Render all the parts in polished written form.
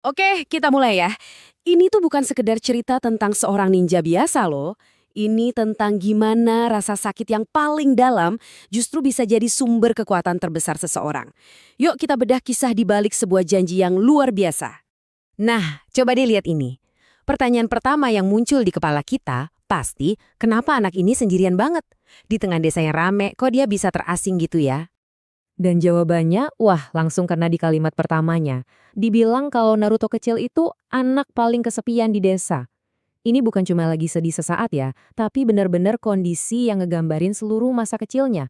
Oke, kita mulai ya. Ini tuh bukan sekedar cerita tentang seorang ninja biasa loh. Ini tentang gimana rasa sakit yang paling dalam justru bisa jadi sumber kekuatan terbesar seseorang. Yuk kita bedah kisah di balik sebuah janji yang luar biasa. Nah, coba deh lihat ini. Pertanyaan pertama yang muncul di kepala kita, pasti kenapa anak ini sendirian banget? Di tengah desa yang rame, kok dia bisa terasing gitu ya? Dan jawabannya, wah langsung kena di kalimat pertamanya. Dibilang kalau Naruto kecil itu anak paling kesepian di desa. Ini bukan cuma lagi sedih sesaat ya, tapi benar-benar kondisi yang ngegambarin seluruh masa kecilnya.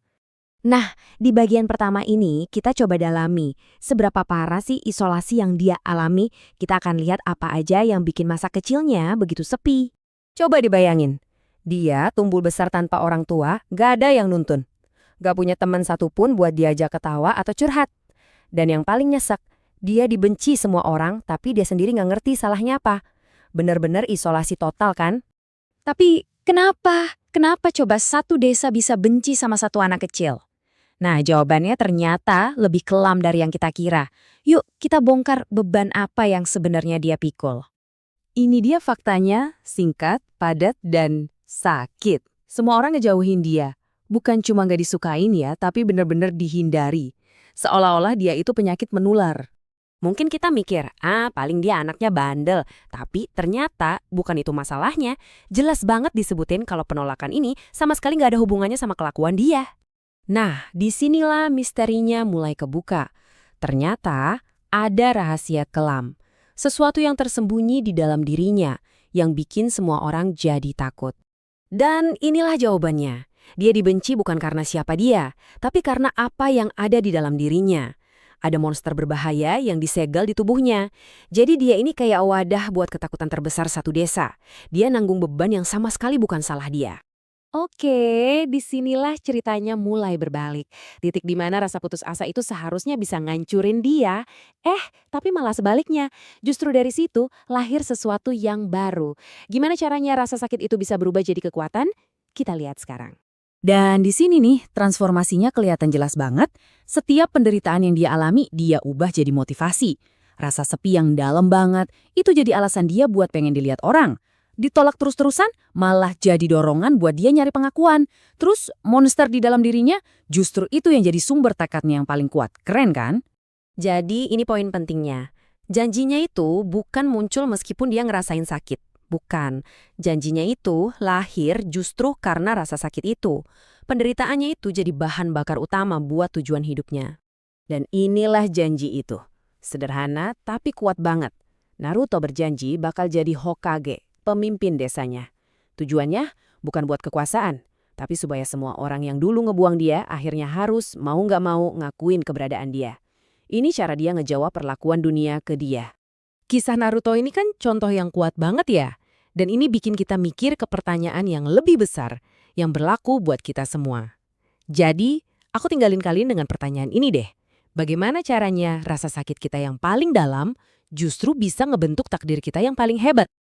Nah, di bagian pertama ini kita coba dalami seberapa parah sih isolasi yang dia alami. Kita akan lihat apa aja yang bikin masa kecilnya begitu sepi. Coba dibayangin, dia tumbuh besar tanpa orang tua, gak ada yang nuntun. Gak punya teman satupun buat diajak ketawa atau curhat. Dan yang paling nyesek, dia dibenci semua orang tapi dia sendiri gak ngerti salahnya apa. Bener-bener isolasi total kan? Tapi kenapa? Kenapa coba satu desa bisa benci sama satu anak kecil? Nah, jawabannya ternyata lebih kelam dari yang kita kira. Yuk, kita bongkar beban apa yang sebenarnya dia pikul. Ini dia faktanya, singkat, padat, dan sakit. Semua orang ngejauhin dia. Bukan cuma gak disukain ya, tapi bener-bener dihindari. Seolah-olah dia itu penyakit menular. Mungkin kita mikir, paling dia anaknya bandel. Tapi ternyata bukan itu masalahnya. Jelas banget disebutin kalau penolakan ini sama sekali gak ada hubungannya sama kelakuan dia. Nah, disinilah misterinya mulai kebuka. Ternyata ada rahasia kelam. Sesuatu yang tersembunyi di dalam dirinya, yang bikin semua orang jadi takut. Dan inilah jawabannya. Dia dibenci bukan karena siapa dia, tapi karena apa yang ada di dalam dirinya. Ada monster berbahaya yang disegel di tubuhnya. Jadi dia ini kayak wadah buat ketakutan terbesar satu desa. Dia nanggung beban yang sama sekali bukan salah dia. Oke, disinilah ceritanya mulai berbalik. Titik di mana rasa putus asa itu seharusnya bisa ngancurin dia. Tapi malah sebaliknya. Justru dari situ lahir sesuatu yang baru. Gimana caranya rasa sakit itu bisa berubah jadi kekuatan? Kita lihat sekarang. Dan di sini nih, transformasinya kelihatan jelas banget. Setiap penderitaan yang dia alami, dia ubah jadi motivasi. Rasa sepi yang dalam banget, itu jadi alasan dia buat pengen dilihat orang. Ditolak terus-terusan, malah jadi dorongan buat dia nyari pengakuan. Terus, monster di dalam dirinya, justru itu yang jadi sumber tekadnya yang paling kuat. Keren kan? Jadi, ini poin pentingnya. Janjinya itu bukan muncul meskipun dia ngerasain sakit. Bukan. Janjinya itu lahir justru karena rasa sakit itu. Penderitaannya itu jadi bahan bakar utama buat tujuan hidupnya. Dan inilah janji itu. Sederhana tapi kuat banget. Naruto berjanji bakal jadi Hokage, pemimpin desanya. Tujuannya bukan buat kekuasaan, tapi supaya semua orang yang dulu ngebuang dia akhirnya harus mau nggak mau ngakuin keberadaan dia. Ini cara dia ngejawab perlakuan dunia ke dia. Kisah Naruto ini kan contoh yang kuat banget ya. Dan ini bikin kita mikir ke pertanyaan yang lebih besar, yang berlaku buat kita semua. Jadi, aku tinggalin kalian dengan pertanyaan ini deh. Bagaimana caranya rasa sakit kita yang paling dalam justru bisa ngebentuk takdir kita yang paling hebat?